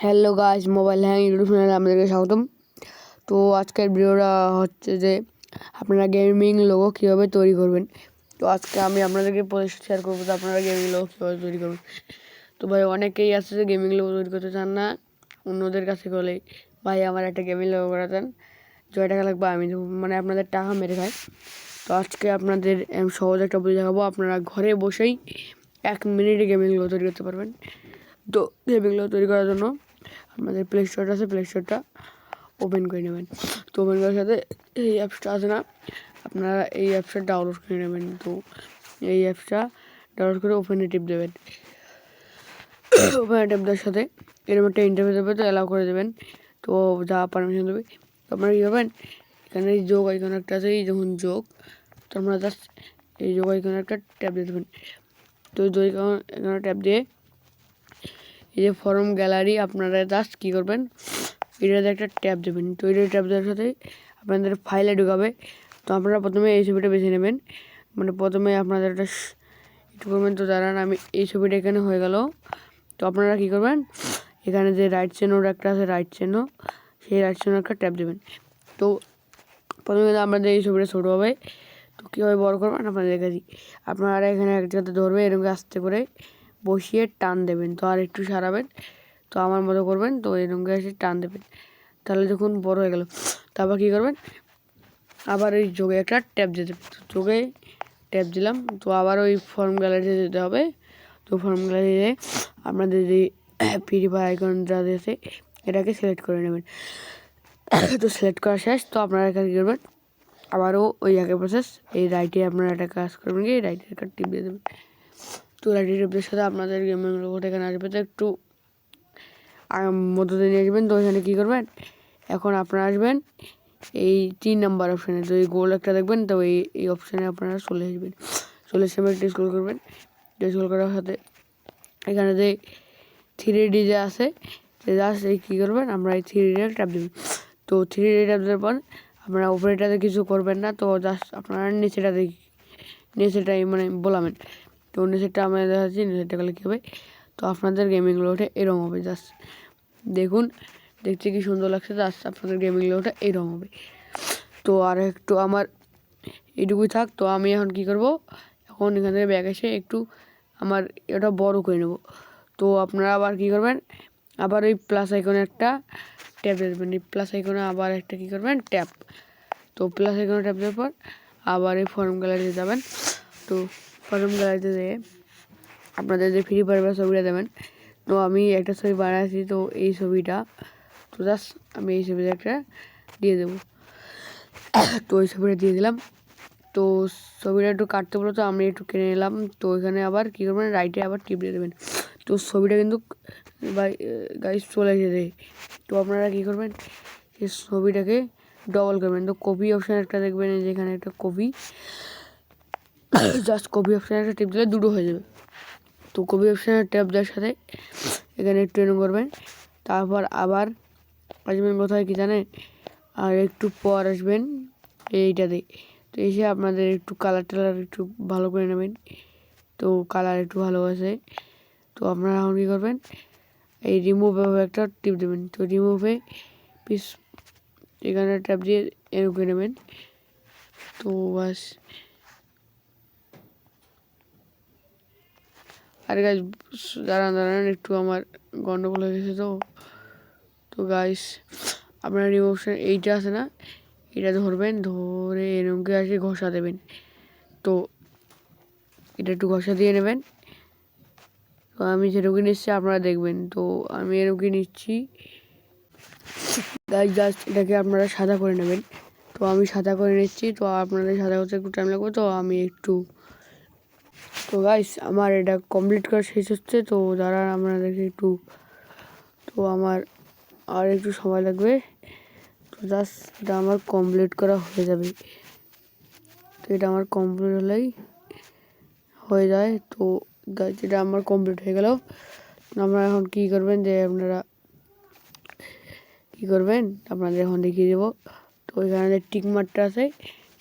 Hello guys, mobile hang YouTube চ্যানেলে আপনাদেরকে স্বাগতম। তো আজকের ভিডিওটা হচ্ছে যে আপনারা গেমিং লোগো কীভাবে তৈরি করবেন। তো আজকে আমি আপনাদেরকে শেয়ার করবো তো আপনারা গেমিং লোগো কীভাবে তৈরি করবেন। তো ভাই অনেকেই আছে যে গেমিং লোগো তৈরি করতে চান না, অন্যদের কাছে বলে ভাই আমার একটা গেমিং লোগো করা দেন, 6 টাকা লাগবে, আমি মানে আপনাদের টাকা মেরে খায়। তো আজকে আপনাদের সহজ একটা বুঝে দেখাবো, আপনারা ঘরে বসেই 1 মিনিটে গেমিং লোগো তৈরি করতে পারবেন। তো গেমিং লোগো তৈরি করার জন্য আপনাদের প্লে স্টোরটা আছে, প্লে স্টোরটা ওপেন করে নেবেন। তো ওপেন করার সাথে এই অ্যাপসটা আছে না, আপনারা এই অ্যাপসটা ডাউনলোড করে নেবেন। তো এই অ্যাপসটা ডাউনলোড করে ওপেনে টিপ দেবেন। ওপেনে টিপ দেওয়ার সাথে এরকম একটা ইন্টারভিউ দেবে, তো অ্যালাউ করে দেবেন। তো যা পারমিশন দেবে, তো আপনারা কী করবেন, এখানে এই যোগ আইকন একটা আছে, এই যখন যোগ, তো আপনারা জাস্ট এই যোগ আইকনে একটা ট্যাপ দিয়ে দেবেন। তো যোগ আইকনে ট্যাপ দিয়ে এই যে ফর্ম গ্যালারি, আপনারা জাস্ট কী করবেন, এটাতে একটা ট্যাপ দেবেন। তো এটা ট্যাপ দেওয়ার সাথে আপনাদের ফাইলে ঢুকাবে। তো আপনারা প্রথমে এই ছবিটা বেছে নেবেন, মানে প্রথমে আপনাদের একটা একটু করবেন। তো দাঁড়ান, আমি এই ছবিটা এখানে হয়ে গেল। তো আপনারা কী করবেন, এখানে যে রাইট চিহ্নটা একটা আছে, রাইট চিহ্ন, সেই রাইট চিহ্ন একটা ট্যাপ দেবেন। তো প্রথমে আপনাদের এই ছবিটা ছোটো হবে। তো কীভাবে বড় করবেন আপনাদের দেখাচ্ছি। আপনারা এখানে একটা ধরবে, এরকম আস্তে করে বসিয়ে টান দেবেন। তো আর একটু সারাবেন, তো আমার মতো করবেন। তো এরকম এসে টান দেবেন, তাহলে যখন বড় হয়ে গেল, তারপর কী করবেন, আবার ওই যোগে একটা ট্যাপ দিয়ে দেবেন। তো যোগে ট্যাপ দিলাম, তো আবার ওই ফর্ম গ্যালারিতে যেতে হবে। তো ফর্ম গ্যালারিতে আপনাদের যে ফ্রি ফায়ার আইকনটা দিয়েছে এটাকে সিলেক্ট করে নেবেন। তো সিলেক্ট করা শেষ। তো আপনারা এখানে কী করবেন, আবারও ওই একই প্রসেস, এই রাইটে আপনারা একটা কাজ করবেন, কি রাইটে একটা টিপ দিয়ে দেবেন। তো রাইটে টিপের সাথে আপনাদের গেমিং লোগোটা এখানে আসবে। তো একটু মধ্যে নিয়ে আসবেন। তো এখানে কী করবেন, এখন আপনারা আসবেন এই 3 নাম্বার অপশানে। তো এই গোল একটা দেখবেন, তো এই অপশানে আপনারা চলে আসবেন। চলে এসে একটু স্ক্রল করবেন। স্ক্রল করার সাথে এখানে যে 3D যে আছে, জাস্ট এই কী করবেন, আমরা এই 3D ট্যাপ দেবেন। তো 3D ট্যাপ দেওয়ার পর আপনারা উপরেটাতে কিছু করবেন না, তো জাস্ট আপনারা নিচেটাই মানে বলাবেন। তো নিচেরটা আমরা দেখাচ্ছি, নিচেরটা গেলে কী হবে, তো আপনাদের গেমিং লোগোটা এরকম হবে। জাস্ট দেখুন, দেখতে কি সুন্দর লাগছে। জাস্ট আপনাদের গেমিং লোগোটা এরকম হবে। তো আর একটু আমার এইটুকুই থাক। তো আমি এখন কি করব, এখন এখান থেকে ব্যাগ এসে একটু আমার এটা বড় করে নেব। তো আপনারা আবার কি করবেন, আবার ওই প্লাস আইকনে একটা ট্যাপ দেবেন। এই প্লাস আইকনে আবার একটা কী করবেন, ট্যাপ। তো প্লাস আইকনে ট্যাপ দেওয়ার পর আবার এই ফর্ম গ্যালারিতে যাবেন। তো ফর্ম গ্যালারিতে যেয়ে আপনাদের যে ফ্রি ফায়ার ছবিটা দেবেন। তো আমি একটা ছবি বানাইছি, তো এই ছবিটা, তো জাস্ট আমি এই ছবিটা একটা দিয়ে দেবো। তো এই ছবিটা দিয়ে দিলাম। তো ছবিটা একটু কাটতে বলো, তো আমি একটু কেটে নিলাম। তো এখানে আবার কী করবেন, রাইটে আবার টিপ দিয়ে দেবেন। তো ছবিটা কিন্তু গাইস চলে এসেছে। তো আপনারা কী করবেন, সেই ছবিটাকে ডবল করবেন। তো কপি অপশান একটা দেখবেন, যেখানে একটা কপি, জাস্ট কপি অপশানে একটা টিপ দিলে দুটো হয়ে যাবে। তো কপি অপশানে ট্যাপ দেওয়ার সাথে এখানে একটু এরকম করবেন। তারপর আবার আসবেন কোথায় কি জানেন, আর একটু পর আসবেন এইটাতে। তো এসে আপনাদের একটু কালার টালার একটু ভালো করে নেবেন। তো কালার একটু ভালো আছে। তো আপনারা এখন কী করবেন, এই রিমুভ একটা টিপ দেবেন। তো রিমুভে পিস এখানে ট্যাপ দিয়ে এরকম করে নেবেন। তো বাস, আর গাইস দাঁড়ান একটু আমার গন্ডগোল হয়ে গেছে। তো গাইস আপনারা রিমুভ এইটা আছে না, এটা ধরবেন, ধরে এরকমকে আসে ঘষা দেবেন। তো এটা একটু ঘষা দিয়ে নেবেন। তো আমি যেরকম নিচ্ছি আপনারা দেখবেন। তো আমি এরকম নিচ্ছি গাইস, জাস্ট এটাকে আপনারা সাদা করে নেবেন। তো আমি সাদা করে নিচ্ছি। তো আপনাদের সাদা করতে একটু টাইম লাগবে, তো আমি একটু, তো গাইস আমার এটা কমপ্লিট করা শেষ হচ্ছে। তো দাঁড়ান আপনাদেরকে একটু, তো আমার আর একটু সময় লাগবে। তো জাস্ট এটা আমার কমপ্লিট করা হয়ে যাবে। তো এটা আমার কমপ্লিট হলেই হয়ে যায়। তো গাইস এটা আমার কমপ্লিট হয়ে গেল। আপনারা এখন কী করবেন, যে আপনারা কী করবেন, আপনাদের এখন দেখিয়ে দেবো। তো এখানে যে টিকমার্কটা আছে,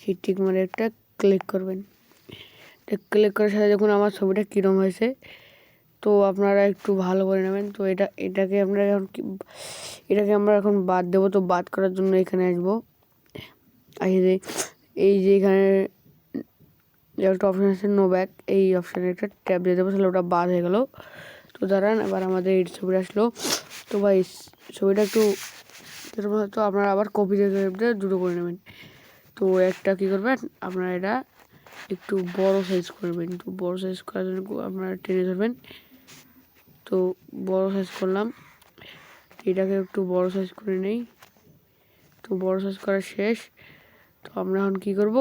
সেই টিকমার্কে একটা ক্লিক করবেন। ক্লিক করার সাথে দেখুন আমার ছবিটা কীরকম হয়েছে। তো আপনারা একটু ভালো করে নেবেন। তো এটাকে আমরা এখন বাদ দেবো। তো বাদ করার জন্য এখানে আসবো, এই যে এখানে একটা অপশান আছে নো ব্যাক, এই অপশানে একটা ট্যাপ দিয়ে দেবো, তাহলে ওটা বাদ হয়ে গেল। তো দাঁড়ান, এবার আমাদের এই ছবিটা আসলো। তো ভাই ছবিটা একটু তো আপনারা আবার কপি দুটো করে নেবেন। তো একটা কী করবেন, আপনারা এটা একটু বড় সাইজ করবেন। তো বড় সাইজ করার জন্য আপনারা টেনে ধরবেন। তো বড় সাইজ করলাম, এটাকে একটু বড় সাইজ করে নেই। তো বড় সাইজ করা শেষ। তো আমরা এখন কী করব,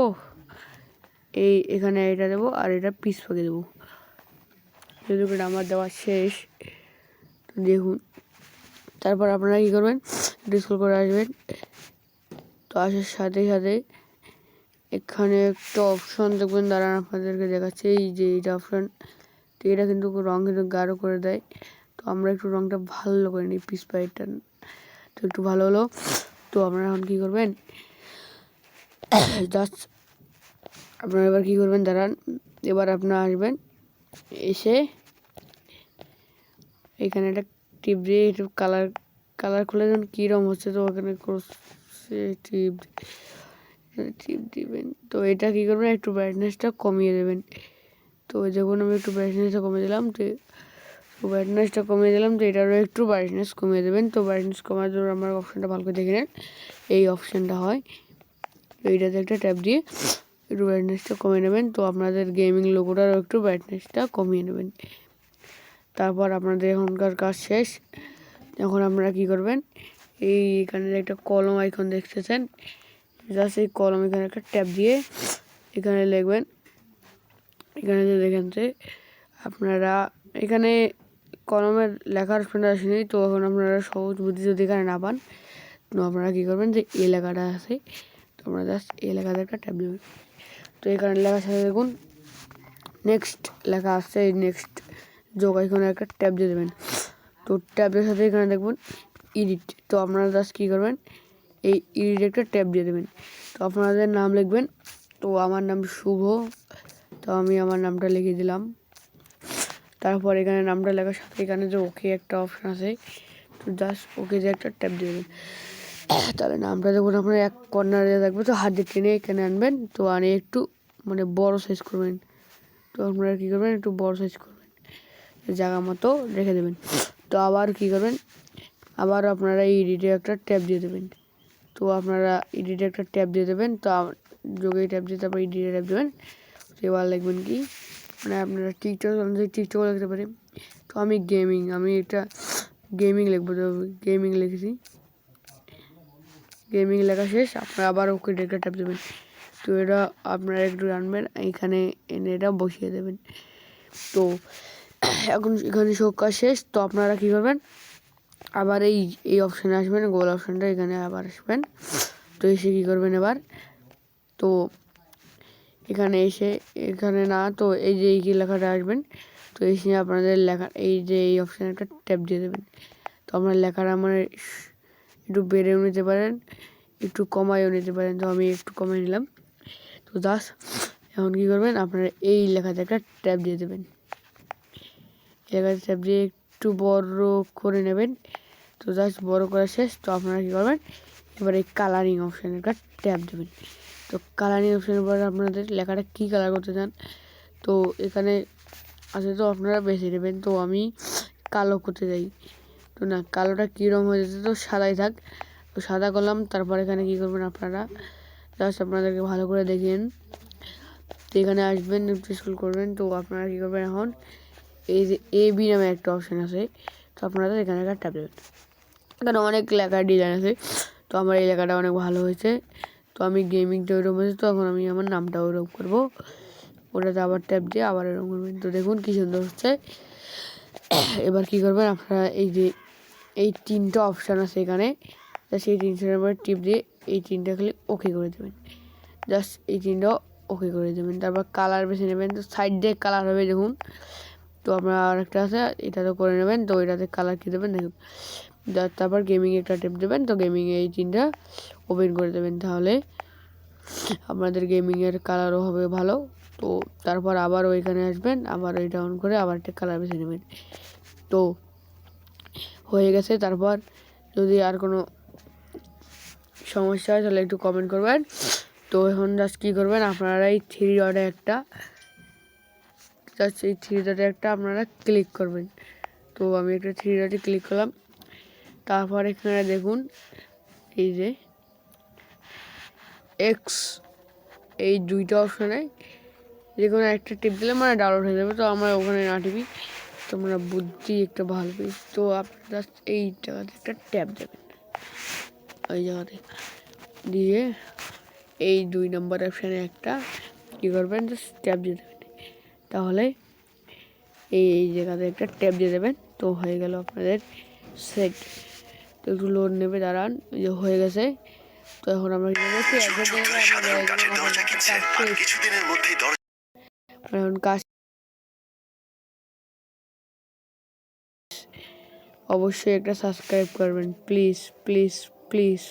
এখানে এটা দেবো আর এটা পিস ফাঁকে দেবো। যেহেতু এটা আমার দেওয়া শেষ, তো দেখুন। তারপর আপনারা কী করবেন, স্ক্রল করে আসবেন। তো আসার সাথে সাথে এখানে একটা অপশন দেখবেন, দাঁড়ান আপনাদেরকে দেখাচ্ছে, এই যে এইটা অপশন। তো এটা কিন্তু রঙ কিন্তু গাঢ় করে দেয়। তো আমরা একটু রঙটা ভালো করে নিই, পিস পাইটা তো একটু ভালো হলো। তো আপনারা এখন কী করবেন, জাস্ট আপনারা এবার কী করবেন, দাঁড়ান, এবার আপনারা আসবেন, এসে এখানে একটা টিপ দিয়ে একটু কালার খুলে দেবেন কী রঙ হচ্ছে। তো ওখানে টিপ দিবেন। তো এটা কী করবেন, একটু ব্রাইটনেসটা কমিয়ে দেবেন। তো যখন আমি একটু ব্রাইটনেসটা কমিয়ে দিলাম, তো এটারও একটু ব্রাইটনেস কমিয়ে দেবেন। তো ব্রাইটনেস কমার জন্য আমার অপশানটা ভালো করে দেখে নেন, এই অপশানটা হয়। তো এইটাতে একটা ট্যাপ দিয়ে একটু ব্রাইটনেসটা কমিয়ে নেবেন। তো আপনাদের গেমিং লোগোটারও একটু ব্রাইটনেসটা কমিয়ে নেবেন। তারপর আপনাদের এখনকার কাজ শেষ। এখন আপনারা কী করবেন, এখানে একটা কলম আইকন দেখতেছেন, জাস্ট এই কলম এখানে একটা ট্যাপ দিয়ে এখানে লিখবেন। এখানে যে দেখেন যে আপনারা এখানে কলমের লেখার অপশনটা আসেনি। তো এখন আপনারা সহজ বুদ্ধি যদি এখানে না পান, তো আপনারা কী করবেন, যে এই লেখাটা আছে, তো আপনারা জাস্ট এই লেখাতে একটা ট্যাপ দেবেন। তো এখানে লেখার সাথে দেখুন নেক্সট লেখা আসছে, এই নেক্সট যোগ আইকনে একটা ট্যাপ দিয়ে দেবেন। তো ট্যাবের সাথে এখানে দেখবেন এডিট। তো আপনারা জাস্ট কী করবেন, এই এডিট একটা ট্যাপ দিয়ে দেবেন। তো আপনাদের নাম লিখবেন। তো আমার নাম শুভ, তো আমি আমার নামটা লিখে দিলাম। তারপর এখানে নামটা লেখার সাথে এখানে যে ওকে একটা অপশান আছে, তো জাস্ট ওকে যে একটা ট্যাপ দিয়ে দেবেন। তাহলে নামটা যখন আপনার এক কর্নারে থাকবে, তো হাত দিয়ে টেনে এখানে আনবেন। তো আনে একটু বড় সাইজ করবেন। তো আপনারা কী করবেন, একটু বড় সাইজ করবেন, জায়গা মতো রেখে দেবেন। তো আবার কী করবেন, আবার আপনারা এডিটে একটা ট্যাপ দিয়ে দেবেন। তো আপনারা এডিটে একটা ট্যাপ দিয়ে দেবেন। তো যোগে ট্যাপ দিয়ে তারপর এডিটে ট্যাপ দেবেন। তো এবার লিখবেন কি, আপনারা টিকটক লিখতে পারেন। তো আমি এটা গেমিং লিখবো। তো গেমিং লিখেছি, গেমিং লেখা শেষ। আপনারা আবার ওকে একটা ট্যাপ দেবেন। তো এটা আপনারা একটু আনবেন, এখানে এনে এটা বসিয়ে দেবেন। তো এখন এখানে সব কাজ শেষ। তো আপনারা কী করবেন, আবার এই অপশানে আসবেন, গোল অপশানটা এখানে আবার আসবেন। তো এসে কী করবেন এবার, তো এখানে এসে এখানে না, তো এই যে এই লেখাটা আসবেন। তো এসে আপনাদের লেখা এই অপশানে একটা ট্যাপ দিয়ে দেবেন। তো আপনার লেখাটা একটু বেড়েও নিতে পারেন, একটু কমাইও নিতে পারেন। তো আমি একটু কমাই নিলাম। তো জাস্ট এখন কী করবেন, আপনারা এই লেখাতে একটা ট্যাপ দিয়ে দেবেন। লেখাতে ট্যাপ দিয়ে একটু বড় করে নেবেন। তো জাস্ট বড় করা শেষ। তো আপনারা কী করবেন, এবার এই কালারিং অপশানে একটা ট্যাপ দেবেন। তো কালারিং অপশানের পরে আপনাদের লেখাটা কী কালার করতে চান, তো এখানে আছে, তো আপনারা বেছে নেবেন। তো আমি কালো করতে চাই। তো না, কালোটা কী রঙ হয়ে যেতে, তো সাদাই থাক। তো সাদা করলাম। তারপর এখানে কী করবেন, আপনারা জাস্ট আপনাদেরকে ভালো করে দেখেন। তো এখানে আসবেন, স্ক্রল করবেন। তো আপনারা কী করবেন, এখন এই যে AB নামে একটা অপশান আছে, তো আপনারা এখানে একটা ট্যাপ দেবেন। এখানে অনেক লেখার ডিজাইন আছে। তো আমার এই লেখাটা অনেক ভালো হয়েছে। তো আমি গেমিংটা ওইরকম হয়েছে, তো এখন আমি আমার নামটা ওইরকম করবো। ওটাতে আবার ট্যাপ দিয়ে আবার এরকম করবেন। তো দেখুন কী সুন্দর হচ্ছে। এবার কী করবেন, আপনারা এই যে এই তিনটা অপশান আছে এখানে, সেই তিনটার উপরে টিপ দিয়ে এই তিনটা খালি ওকে করে দেবেন। জাস্ট এই তিনটাও ওকে করে দেবেন। তারপর কালার বেছে নেবেন। তো সাইড দিয়ে কালার হবে দেখুন। তো আপনার আরেকটা আছে, এটাতে করে নেবেন। তো এটাতে কালার কী দেবেন দেখুন। তারপর গেমিং একটা টেপ দেবেন। তো গেমিংয়ে এই তিনটা ওপেন করে দেবেন, তাহলে আপনাদের গেমিংয়ের কালারও হবে ভালো। তো তারপর আবার ওইখানে আসবেন, আবার ওইটা অন করে আবার একটা কালার বেছে নেবেন। তো হয়ে গেছে। তারপর যদি আর কোনো সমস্যা হয় তাহলে একটু কমেন্ট করবেন। তো এখন জাস্ট কী করবেন, আপনারা এই থ্রি ডটে একটা আপনারা ক্লিক করবেন। তো আমি একটা থ্রি ডটে ক্লিক করলাম। তারপর এখানে দেখুন এই যে এক্স, এই দুইটা অপশানে যে কোনো একটা টিপ দিলে মানে ডাউনলোড হয়ে যাবে। তো আমরা ওখানে না টিপি, তোমরা বুদ্ধি একটা ভালো পেয়েছ। তো আপনারা জাস্ট এই জায়গাতে একটা ট্যাপ দেবেন, ওই জায়গাতে দিয়ে এই 2 নম্বর অপশানে একটা কী করবেন, জাস্ট ট্যাপ দিয়ে দেবেন। তাহলে এই জায়গাতে একটা ট্যাপ দিয়ে দেবেন। তো হয়ে গেল আপনাদের সেট। তো একটু লোড নেবে, দাঁড়ান, এই যে হয়ে গেছে। তো এখন আমরা কি করবো, এখন কাজ অবশ্যই একটা সাবস্ক্রাইব করবেন, প্লিজ প্লিজ প্লিজ।